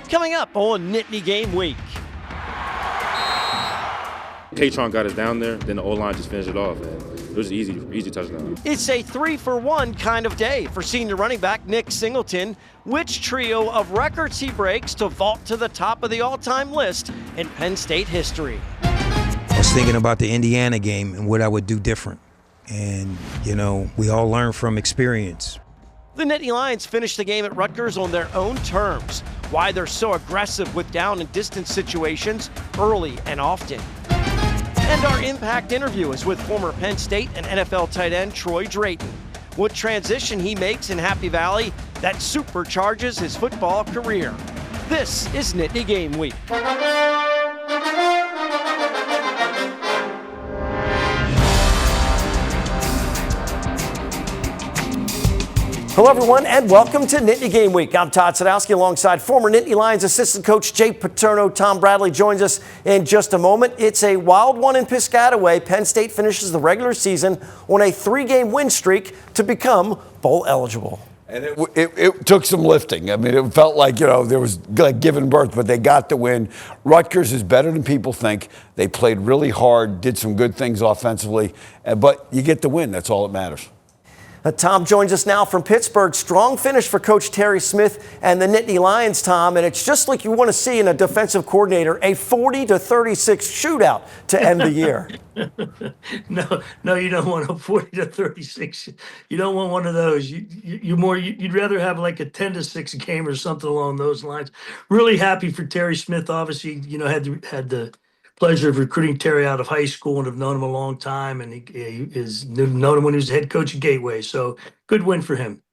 Coming up on Nittany Game Week. K-Tron got us down there, then the O-line just finished it off. It was an easy touchdown. It's a 3-for-1 kind of day for senior running back Nick Singleton. Which trio of records he breaks to vault to the top of the all-time list in Penn State history? I was thinking about the Indiana game and what I would do different. And, we all learn from experience. The Nittany Lions finished the game at Rutgers on their own terms. Why they're so aggressive with down and distance situations early and often. And our impact interview is with former Penn State and NFL tight end Troy Drayton. What transition he makes in Happy Valley that supercharges his football career. This is Nittany Game Week. Hello, everyone, and welcome to Nittany Game Week. I'm Todd Sadowski alongside former Nittany Lions assistant coach Jake Paterno. Tom Bradley joins us in just a moment. It's a wild one in Piscataway. Penn State finishes the regular season on a 3-game win streak to become bowl eligible. And it took some lifting. I mean, it felt like, there was like giving birth, but they got the win. Rutgers is better than people think. They played really hard, did some good things offensively, but you get the win. That's all that matters. Tom joins us now from Pittsburgh. Strong finish for Coach Terry Smith and the Nittany Lions, Tom. And it's just like you want to see in a defensive coordinator, a 40-36 shootout to end the year. No, you don't want a 40-36. You don't want one of those. You'd rather have like a 10-6 game or something along those lines. Really happy for Terry Smith. Obviously, had the pleasure of recruiting Terry out of high school and have known him a long time, and he is known him when he was head coach at Gateway. So good win for him.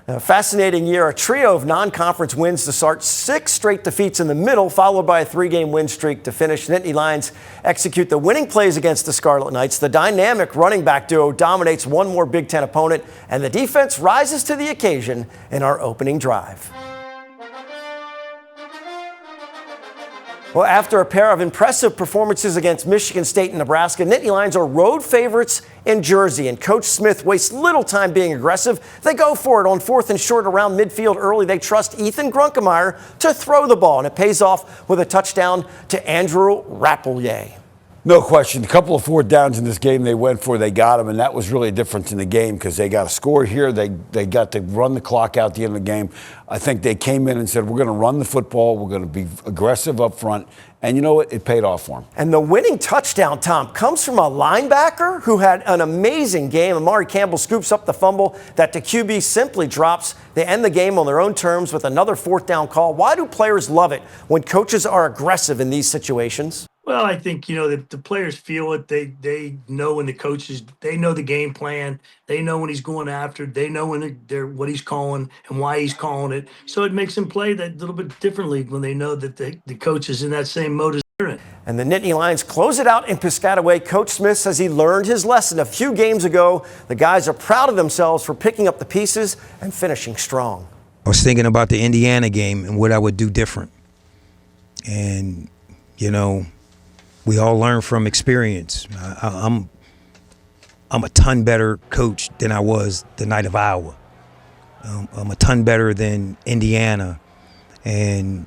A fascinating year, a trio of non-conference wins to start, 6 straight defeats in the middle, followed by a 3-game win streak to finish. Nittany Lions execute the winning plays against the Scarlet Knights. The dynamic running back duo dominates one more Big Ten opponent, and the defense rises to the occasion in our opening drive. Well, after a pair of impressive performances against Michigan State and Nebraska, Nittany Lions are road favorites in Jersey, and Coach Smith wastes little time being aggressive. They go for it on 4th and short around midfield early. They trust Ethan Grunkemeyer to throw the ball, and it pays off with a touchdown to Andrew Rappleyea. No question. A couple of 4th downs in this game they went for, they got them, and that was really a difference in the game because they got a score here. They got to run the clock out at the end of the game. I think they came in and said, we're going to run the football. We're going to be aggressive up front. And you know what? It paid off for them. And the winning touchdown, Tom, comes from a linebacker who had an amazing game. Amari Campbell scoops up the fumble that the QB simply drops. They end the game on their own terms with another 4th down call. Why do players love it when coaches are aggressive in these situations? Well, I think, the players feel it. They know when the coaches, they know the game plan. They know when he's going after. They know when what he's calling and why he's calling it. So it makes them play that little bit differently when they know that the coach is in that same mode as they're in. And the Nittany Lions close it out in Piscataway. Coach Smith says he learned his lesson a few games ago. The guys are proud of themselves for picking up the pieces and finishing strong. I was thinking about the Indiana game and what I would do different. And, we all learn from experience. I'm a ton better coach than I was the night of Iowa. I'm a ton better than Indiana, and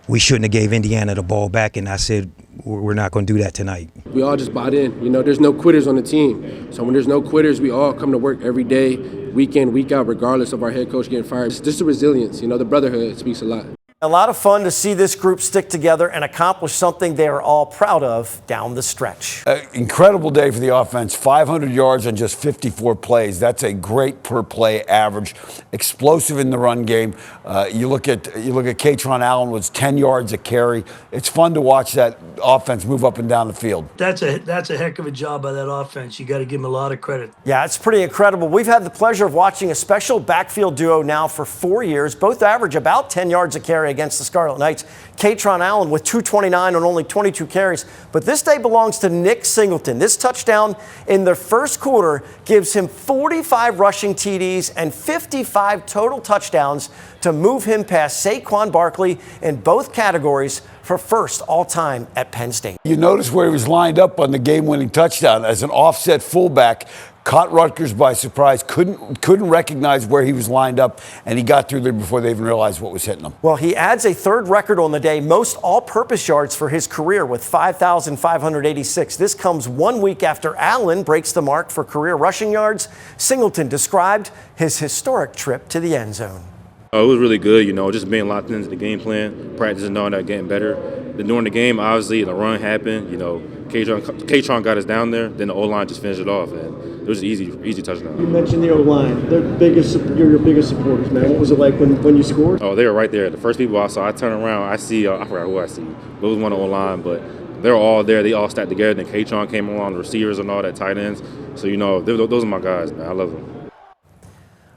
we shouldn't have gave Indiana the ball back. And I said, we're not going to do that tonight. We all just bought in. There's no quitters on the team. So when there's no quitters, we all come to work every day, week in, week out, regardless of our head coach getting fired. It's just the resilience. The brotherhood speaks a lot. A lot of fun to see this group stick together and accomplish something they are all proud of down the stretch. Incredible day for the offense. 500 yards on just 54 plays. That's a great per play average. Explosive in the run game. You look at K-Tron Allen was 10 yards a carry. It's fun to watch that offense move up and down the field. That's a heck of a job by that offense. You got to give them a lot of credit. Yeah, it's pretty incredible. We've had the pleasure of watching a special backfield duo now for 4 years. Both average about 10 yards a carry against the Scarlet Knights. K-Tron Allen with 229 on only 22 carries. But this day belongs to Nick Singleton. This touchdown in the first quarter gives him 45 rushing TDs and 55 total touchdowns to move him past Saquon Barkley in both categories for first all-time at Penn State. You notice where he was lined up on the game-winning touchdown as an offset fullback, caught Rutgers by surprise, couldn't recognize where he was lined up, and he got through there before they even realized what was hitting him. Well, he adds a third record on the day, most all-purpose yards for his career with 5,586. This comes 1 week after Allen breaks the mark for career rushing yards. Singleton described his historic trip to the end zone. It was really good, just being locked into the game plan, practicing, knowing that getting better. Then during the game, obviously, the run happened. K-Tron got us down there. Then the O-line just finished it off, and it was an easy touchdown. You mentioned the O-line. You're your biggest supporters, man. What was it like when you scored? Oh, they were right there. The first people I saw, I turned around, I see, I forgot who I see. But it was one on the O-line, but they were all there. They all stacked together. Then K-Tron came along, the receivers and all that, tight ends. So, those are my guys, man. I love them.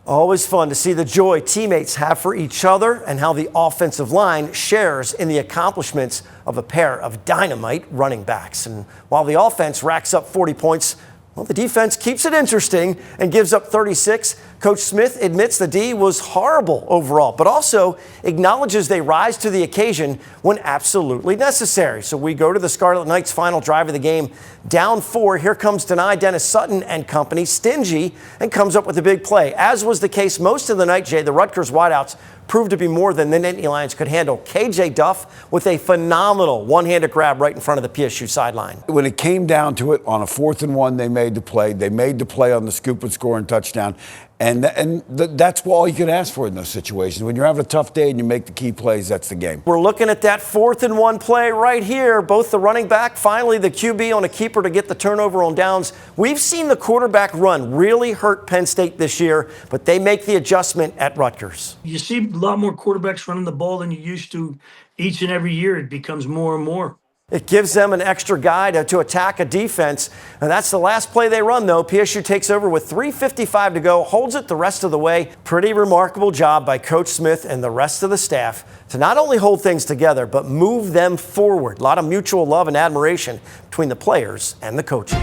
Always fun to see the joy teammates have for each other and how the offensive line shares in the accomplishments of a pair of dynamite running backs. And while the offense racks up 40 points, well, the defense keeps it interesting and gives up 36. Coach Smith admits the D was horrible overall, but also acknowledges they rise to the occasion when absolutely necessary. So we go to the Scarlet Knights' final drive of the game. Down 4, here comes Deni, Dennis Sutton and company, stingy, and comes up with a big play. As was the case most of the night, Jay, the Rutgers wideouts proved to be more than the Nittany Lions could handle. KJ Duff with a phenomenal one-handed grab right in front of the PSU sideline. When it came down to it, on a 4th and 1, they made the play. They made the play on the scoop and score and touchdown. And that's all you can ask for in those situations. When you're having a tough day and you make the key plays, that's the game. We're looking at that 4th and 1 play right here. Both the running back, finally the QB on a keeper to get the turnover on downs. We've seen the quarterback run really hurt Penn State this year, but they make the adjustment at Rutgers. You see a lot more quarterbacks running the ball than you used to each and every year. It becomes more and more. It gives them an extra guy to attack a defense. And that's the last play they run, though. PSU takes over with 3:55 to go, holds it the rest of the way. Pretty remarkable job by Coach Smith and the rest of the staff to not only hold things together, but move them forward. A lot of mutual love and admiration between the players and the coaches.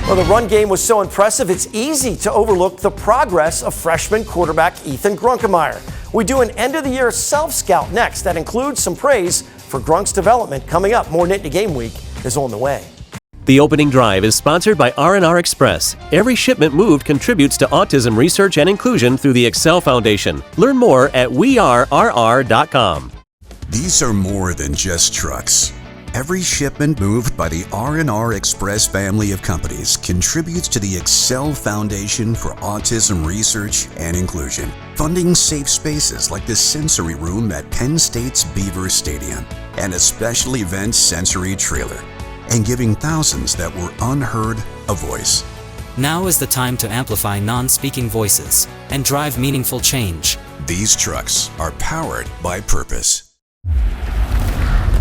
Well, the run game was so impressive, it's easy to overlook the progress of freshman quarterback Ethan Grunkemeyer. We do an end-of-the-year self-scout next that includes some praise for Grunk's development coming up. More Nittany Game Week is on the way. The opening drive is sponsored by R&R Express. Every shipment moved contributes to autism research and inclusion through the Excel Foundation. Learn more at wearerr.com. These are more than just trucks. Every shipment moved by the R&R Express family of companies contributes to the Excel Foundation for Autism Research and Inclusion, funding safe spaces like the sensory room at Penn State's Beaver Stadium and a special events sensory trailer, and giving thousands that were unheard a voice. Now is the time to amplify non-speaking voices and drive meaningful change. These trucks are powered by purpose.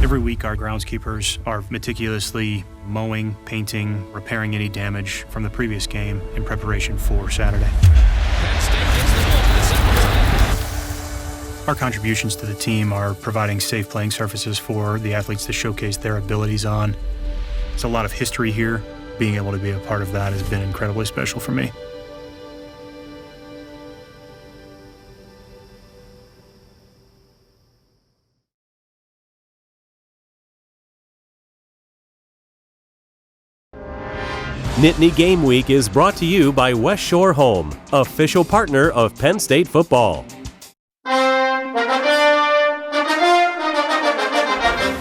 Every week, our groundskeepers are meticulously mowing, painting, repairing any damage from the previous game in preparation for Saturday. Our contributions to the team are providing safe playing surfaces for the athletes to showcase their abilities on. There's a lot of history here. Being able to be a part of that has been incredibly special for me. Nittany Game Week is brought to you by West Shore Home, official partner of Penn State Football.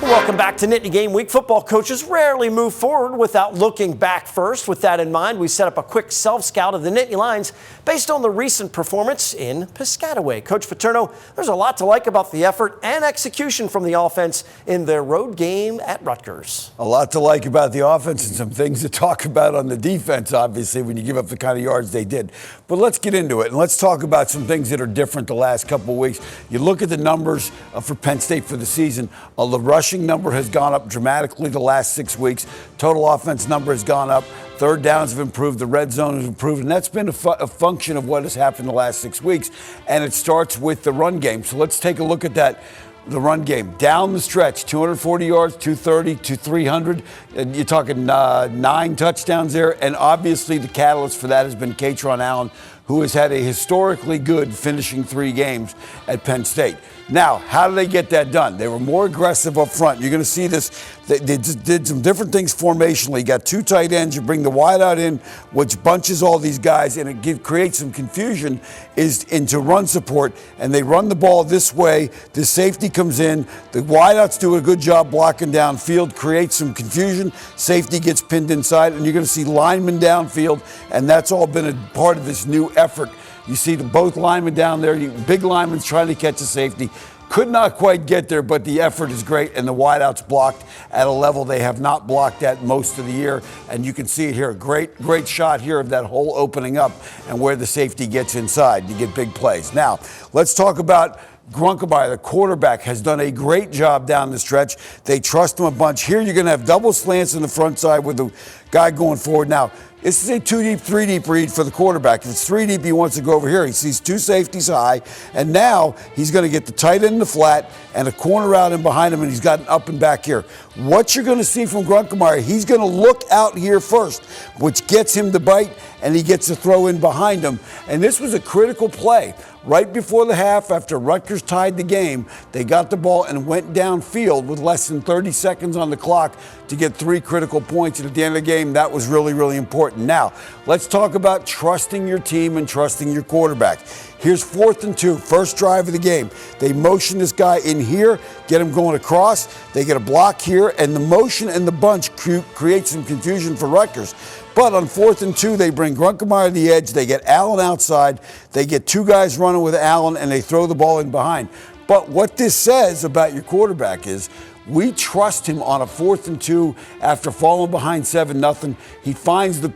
Welcome back to Nittany Game Week. Football coaches rarely move forward without looking back first. With that in mind, we set up a quick self-scout of the Nittany Lions based on the recent performance in Piscataway. Coach Paterno, there's a lot to like about the effort and execution from the offense in their road game at Rutgers. A lot to like about the offense and some things to talk about on the defense, obviously, when you give up the kind of yards they did. But let's get into it, and let's talk about some things that are different the last couple of weeks. You look at the numbers for Penn State for the season. The rushing number has gone up dramatically the last 6 weeks. Total offense number has gone up. Third downs have improved. The red zone has improved. And that's been a function of what has happened the last 6 weeks. And it starts with the run game. So let's take a look at that. The run game down the stretch, 240 yards, 230 to 300. And you're talking 9 touchdowns there. And obviously the catalyst for that has been K-Tron Allen, who has had a historically good finishing 3 games at Penn State. Now, how did they get that done? They were more aggressive up front. You're going to see this. They just did some different things formationally. You got two tight ends. You bring the wideout in, which bunches all these guys, and it creates some confusion into run support. And they run the ball this way. The safety comes in. The wideouts do a good job blocking downfield, creates some confusion. Safety gets pinned inside, and you're going to see linemen downfield, and that's all been a part of this new effort. You see both linemen down there, big linemen trying to catch a safety. Could not quite get there, but the effort is great, and the wideouts blocked at a level they have not blocked at most of the year. And you can see it here. Great shot here of that hole opening up and where the safety gets inside. You get big plays. Now, let's talk about Grunkemeyer, the quarterback, has done a great job down the stretch. They trust him a bunch. Here you're going to have double slants in the front side with the guy going forward. Now, this is a 2-deep, 3-deep read for the quarterback. If it's 3-deep, he wants to go over here. He sees two safeties high, and now he's going to get the tight end in the flat and a corner out in behind him, and he's got an up and back here. What you're going to see from Grunkemeyer, he's going to look out here first, which gets him to bite, and he gets to throw in behind him. And this was a critical play. Right before the half, after Rutgers tied the game, they got the ball and went downfield with less than 30 seconds on the clock to get 3 critical points. And at the end of the game, that was really, really important. Now, let's talk about trusting your team and trusting your quarterback. Here's 4th and 2, first drive of the game. They motion this guy in here, get him going across. They get a block here, and the motion and the bunch create some confusion for Rutgers. But on 4th and 2, they bring Grunkemeyer to the edge. They get Allen outside. They get 2 guys running with Allen, and they throw the ball in behind. But what this says about your quarterback is we trust him on a 4th and 2 after falling behind 7-0. He finds the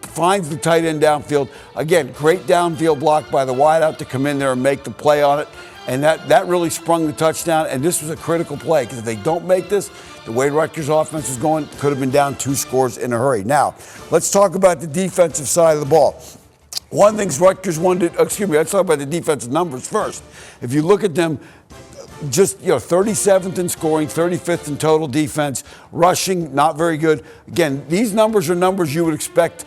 tight end downfield. Again, great downfield block by the wideout to come in there and make the play on it. And that really sprung the touchdown. And this was a critical play because if they don't make this, the way Rutgers' offense is going, could have been down 2 scores in a hurry. Now, let's talk about the defensive side of the ball. One thing Rutgers let's talk about the defensive numbers first. If you look at them, just 37th in scoring, 35th in total defense, rushing not very good. Again, these numbers are numbers you would expect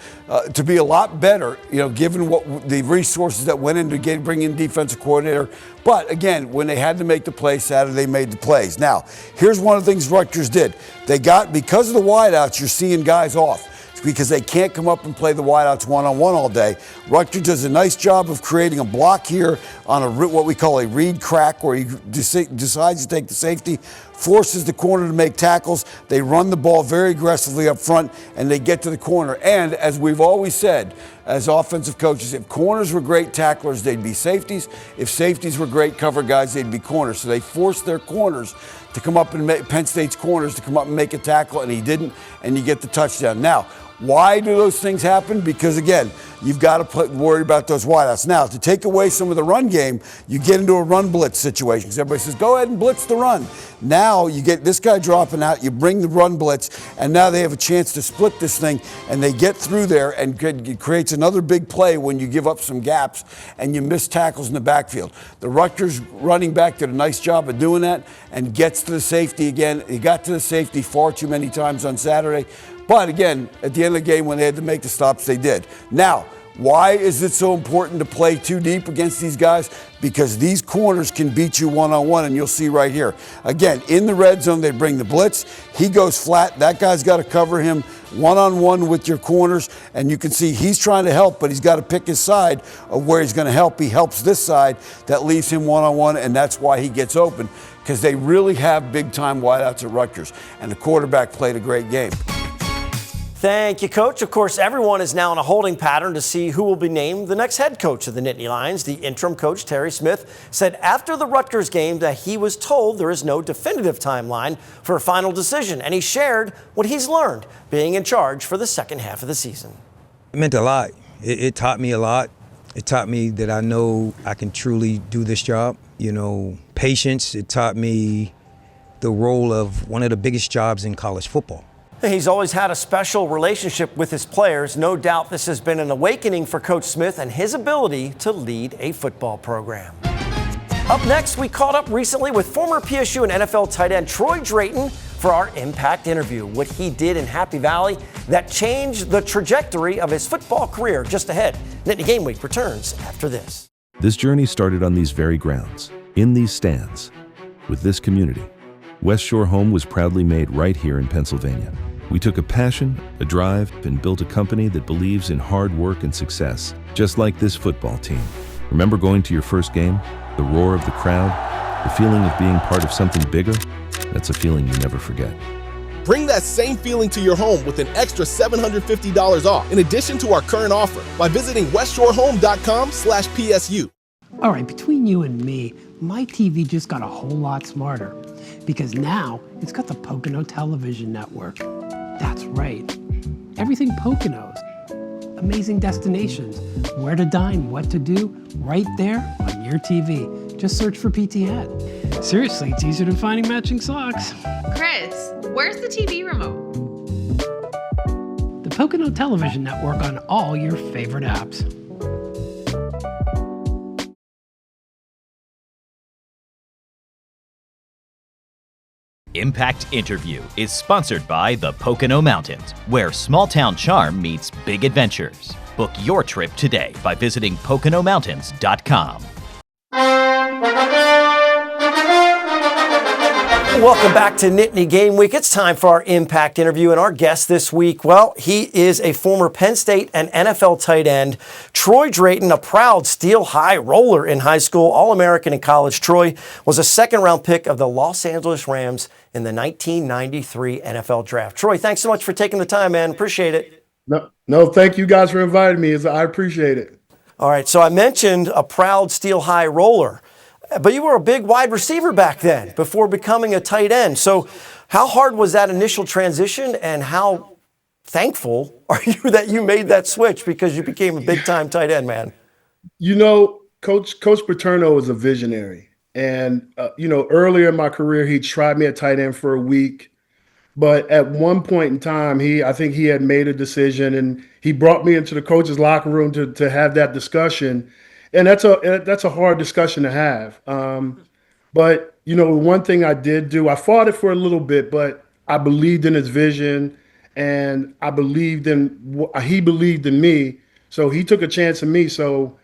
to be a lot better, given what the resources that went into bring in defensive coordinator. But again, when they had to make the play Saturday, they made the plays. Now, here's one of the things Rutgers did. Because of the wideouts, you're seeing guys off, because they can't come up and play the wideouts one-on-one all day. Rutgers does a nice job of creating a block here on what we call a read crack, where he decides to take the safety, forces the corner to make tackles. They run the ball very aggressively up front, and they get to the corner. And as we've always said, as offensive coaches, if corners were great tacklers, they'd be safeties. If safeties were great cover guys, they'd be corners. So they forced their corners to come up and Penn State's corners to come up and make a tackle, and he didn't, and you get the touchdown. Now, why do those things happen? Because, again, you've got to worry about those wideouts. Now, to take away some of the run game, you get into a run blitz situation. Because everybody says, go ahead and blitz the run. Now you get this guy dropping out, you bring the run blitz, and now they have a chance to split this thing, and they get through there, and it creates another big play when you give up some gaps and you miss tackles in the backfield. The Rutgers running back did a nice job of doing that and gets to the safety again. He got to the safety far too many times on Saturday. But again, at the end of the game, when they had to make the stops, they did. Now, why is it so important to play too deep against these guys? Because these corners can beat you one-on-one, and you'll see right here. Again, in the red zone, they bring the blitz. He goes flat. That guy's got to cover him one-on-one with your corners, and you can see he's trying to help, but he's got to pick his side of where he's going to help. He helps this side. That leaves him one-on-one, and that's why he gets open, because they really have big-time wideouts at Rutgers, and the quarterback played a great game. Thank you, Coach. Of course, everyone is now in a holding pattern to see who will be named the next head coach of the Nittany Lions. The interim coach, Terry Smith, said after the Rutgers game that he was told there is no definitive timeline for a final decision, and he shared what he's learned being in charge for the second half of the season. It meant a lot. It taught me a lot. It taught me that I know I can truly do this job. Patience. It taught me the role of one of the biggest jobs in college football. He's always had a special relationship with his players. No doubt this has been an awakening for Coach Smith and his ability to lead a football program. Up next, we caught up recently with former PSU and NFL tight end Troy Drayton for our Impact interview. What he did in Happy Valley that changed the trajectory of his football career. Just ahead, Nittany Game Week returns after this. This journey started on these very grounds, in these stands. with this community. West Shore Home was proudly made right here in Pennsylvania. We took a passion, a drive, and built a company that believes in hard work and success, just like this football team. Remember going to your first game? The roar of the crowd? The feeling of being part of something bigger? That's a feeling you never forget. Bring that same feeling to your home with an extra $750 off in addition to our current offer by visiting westshorehome.com/PSU. All right, between you and me, my TV just got a whole lot smarter because now it's got the Pocono television network. That's right. Everything Poconos. Amazing destinations, where to dine, what to do, right there on your TV. Just search for PTN. Seriously, it's easier than finding matching socks. Chris, where's the TV remote? The Pocono television network on all your favorite apps. Impact Interview is sponsored by the Pocono Mountains, where small-town charm meets big adventures. Book your trip today by visiting PoconoMountains.com. Welcome back to Nittany Game Week. It's time for our Impact Interview, and our guest this week, well, he is a former Penn State and NFL tight end. Troy Drayton, a proud Steel High roller in high school, All-American in college. Troy was a second-round pick of the Los Angeles Rams in the 1993 NFL Draft. Troy, thanks so much for taking the time, man. Appreciate it. No, thank you guys for inviting me. I appreciate it. All right, so I mentioned a proud Steel High roller. But you were a big wide receiver back then before becoming a tight end. So how hard was that initial transition, and how thankful are you that you made that switch because you became a big-time tight end, man? You know, Coach Paterno is a visionary. And, earlier in my career, he tried me at tight end for a week. But at one point in time, I think he had made a decision, and he brought me into the coach's locker room to have that discussion. And that's a hard discussion to have. But, one thing I did do, I fought it for a little bit, but I believed in his vision, and he believed in me. So he took a chance on me. So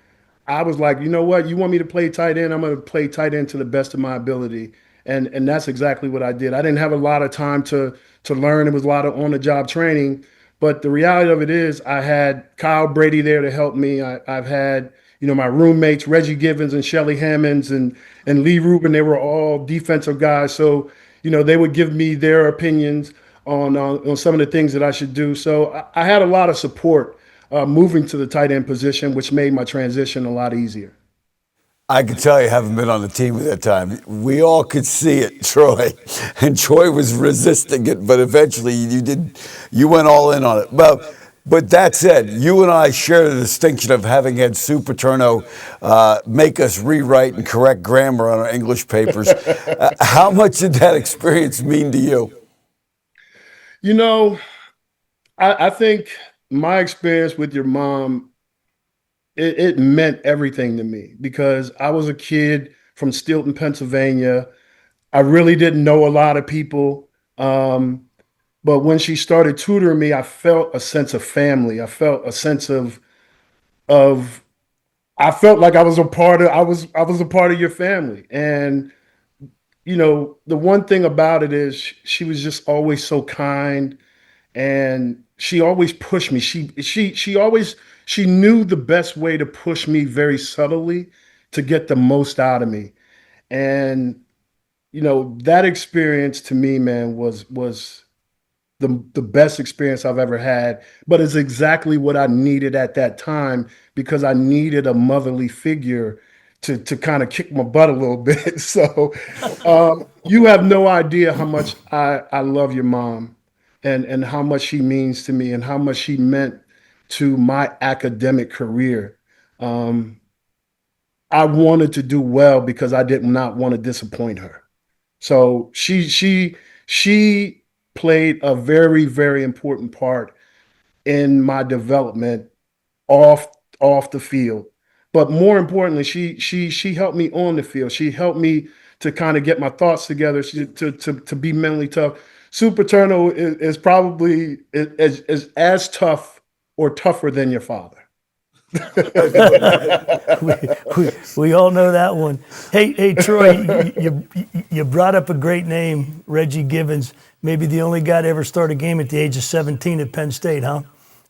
I was like, you know what? You want me to play tight end? I'm going to play tight end to the best of my ability. And that's exactly what I did. I didn't have a lot of time to learn. It was a lot of on-the-job training. But the reality of it is I had Kyle Brady there to help me. I've had my roommates, Reggie Givens and Shelly Hammonds and Lee Rubin, they were all defensive guys. So, they would give me their opinions on some of the things that I should do. So I had a lot of support moving to the tight end position, which made my transition a lot easier. I can tell you, having been on the team at that time, we all could see it, Troy. And Troy was resisting it, but eventually you went all in on it. But that said, you and I share the distinction of having had Sue Paterno make us rewrite and correct grammar on our English papers. How much did that experience mean to you? I think my experience with your mom, it meant everything to me because I was a kid from Stilton, Pennsylvania. I really didn't know a lot of people. But when she started tutoring me, I felt a sense of family. I felt a sense of I felt like I was a part of your family. And the one thing about it is she was just always so kind, and she always pushed me. She knew the best way to push me very subtly to get the most out of me. And that experience to me, man, was the best experience I've ever had, but it's exactly what I needed at that time because I needed a motherly figure to kind of kick my butt a little bit. So you have no idea how much I love your mom and how much she means to me and how much she meant to my academic career. I wanted to do well because I did not want to disappoint her. So she played a very, very important part in my development off the field. But more importantly, she helped me on the field. She helped me to kind of get my thoughts together, to be mentally tough. Sue Paterno is probably as tough or tougher than your father. We all know that one. Hey, Troy, you brought up a great name, Reggie Gibbons. Maybe the only guy to ever start a game at the age of 17 at Penn State, huh?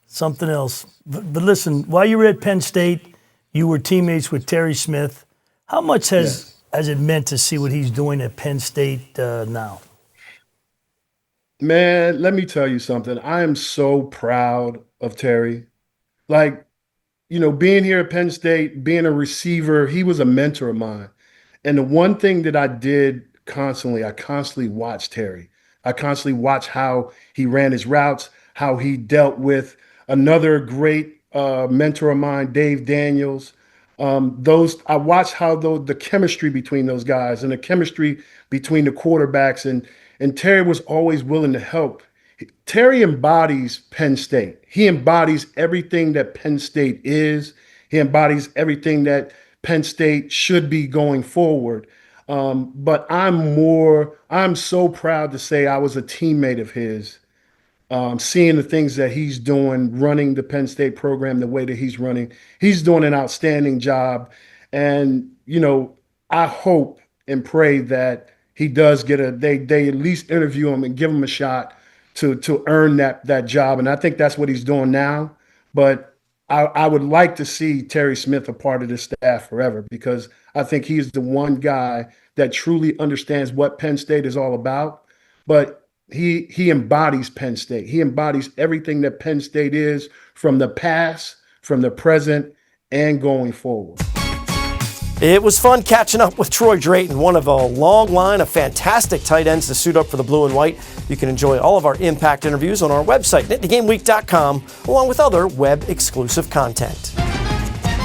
Something else. But listen, while you were at Penn State, you were teammates with Terry Smith. How much has it meant to see what he's doing at Penn State now? Man, let me tell you something. I am so proud of Terry. Like, being here at Penn State, being a receiver, he was a mentor of mine. And the one thing that I did constantly, I constantly watched Terry. I constantly watched how he ran his routes, how he dealt with another great mentor of mine, Dave Daniels. I watched how the chemistry between those guys and the chemistry between the quarterbacks, and Terry was always willing to help. Terry embodies Penn State. He embodies everything that Penn State is. He embodies everything that Penn State should be going forward. But I'm so proud to say I was a teammate of his, seeing the things that he's doing, running the Penn State program the way that he's running. He's doing an outstanding job. And, I hope and pray that he does get they at least interview him and give him a shot to earn that job. And I think that's what he's doing now. But I would like to see Terry Smith a part of the staff forever, because I think he's the one guy that truly understands what Penn State is all about. But he embodies Penn State. He embodies everything that Penn State is, from the past, from the present, and going forward. It was fun catching up with Troy Drayton, one of a long line of fantastic tight ends to suit up for the blue and white. You can enjoy all of our Impact interviews on our website, nittany-game-week.com, along with other web-exclusive content.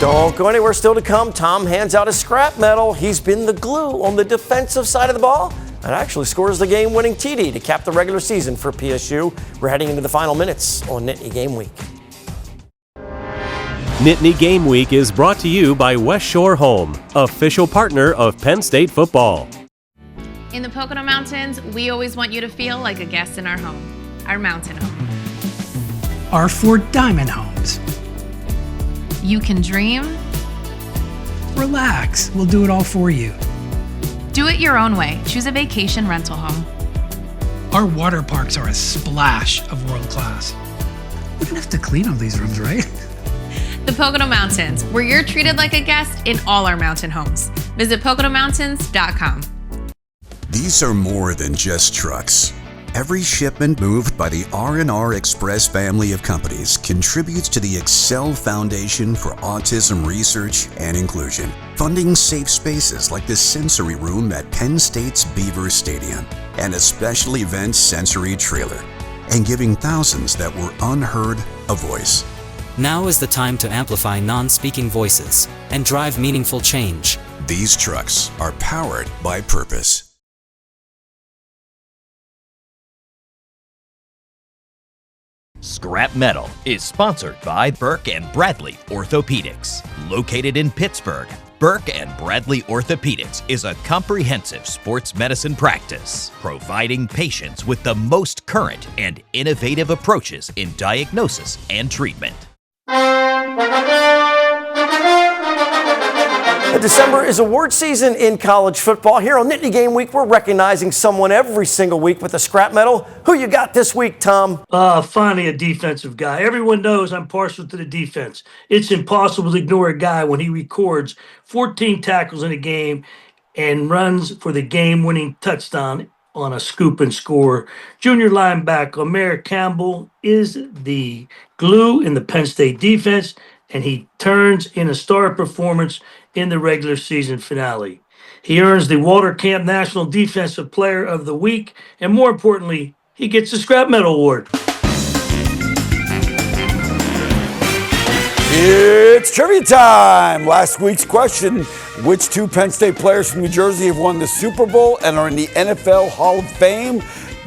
Don't go anywhere. Still to come, Tom hands out his scrap medal. He's been the glue on the defensive side of the ball and actually scores the game-winning TD to cap the regular season for PSU. We're heading into the final minutes on Nittany Game Week. Nittany Game Week is brought to you by West Shore Home, official partner of Penn State Football. In the Pocono Mountains, we always want you to feel like a guest in our home, our mountain home. Our 4 diamond homes. You can dream. Relax, we'll do it all for you. Do it your own way. Choose a vacation rental home. Our water parks are a splash of world class. We don't have to clean all these rooms, right? The Pocono Mountains, where you're treated like a guest in all our mountain homes. Visit PoconoMountains.com. These are more than just trucks. Every shipment moved by the R&R Express family of companies contributes to the Excel Foundation for Autism Research and Inclusion, funding safe spaces like the sensory room at Penn State's Beaver Stadium and a special event sensory trailer, and giving thousands that were unheard a voice. Now is the time to amplify non-speaking voices and drive meaningful change. These trucks are powered by purpose. Scrap Metal is sponsored by Burke & Bradley Orthopedics. Located in Pittsburgh, Burke & Bradley Orthopedics is a comprehensive sports medicine practice, providing patients with the most current and innovative approaches in diagnosis and treatment. December is award season in college football. Here on Nittany Game Week, we're recognizing someone every single week with a scrap medal. Who you got this week, Tom? Finally, a defensive guy. Everyone knows I'm partial to the defense. It's impossible to ignore a guy when he records 14 tackles in a game and runs for the game-winning touchdown on a scoop and score. Junior linebacker Omer Campbell is the glue in the Penn State defense, and he turns in a star performance in the regular season finale. He earns the Walter Camp National Defensive Player of the Week, and more importantly, he gets the Scrap Medal Award. It's trivia time. Last week's question: which 2 Penn State players from New Jersey have won the Super Bowl and are in the NFL Hall of Fame?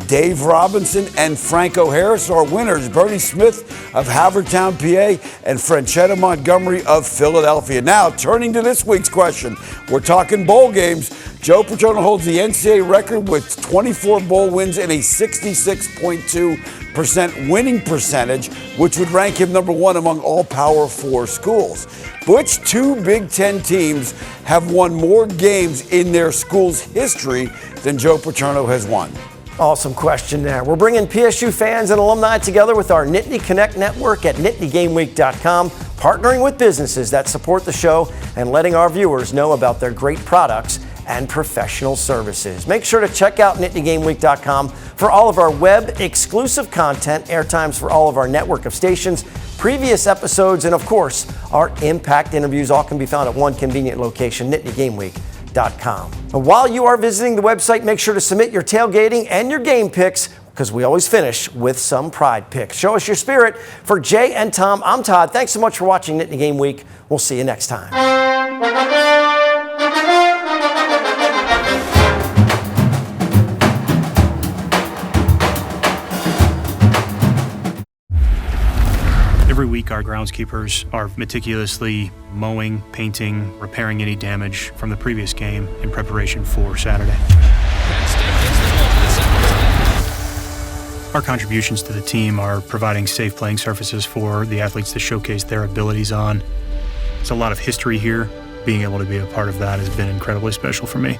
Dave Robinson and Franco Harris. Our winners, Bernie Smith of Havertown, PA, and Franchetta Montgomery of Philadelphia. Now, turning to this week's question, we're talking bowl games. Joe Paterno holds the NCAA record with 24 bowl wins and a 66.2% winning percentage, which would rank him number one among all Power 4 schools. Which two Big Ten teams have won more games in their school's history than Joe Paterno has won? Awesome question there. We're bringing PSU fans and alumni together with our Nittany Connect network at nittany-game-week.com, partnering with businesses that support the show and letting our viewers know about their great products and professional services. Make sure to check out nittany-game-week.com for all of our web exclusive content, airtimes for all of our network of stations, previous episodes, and of course, our impact interviews. All can be found at one convenient location, nittany-game-week.com. And while you are visiting the website, make sure to submit your tailgating and your game picks, because we always finish with some pride picks. Show us your spirit. For Jay and Tom, I'm Todd. Thanks so much for watching Nittany Game Week. We'll see you next time. Every week, our groundskeepers are meticulously mowing, painting, repairing any damage from the previous game in preparation for Saturday. Our contributions to the team are providing safe playing surfaces for the athletes to showcase their abilities on. There's a lot of history here. Being able to be a part of that has been incredibly special for me.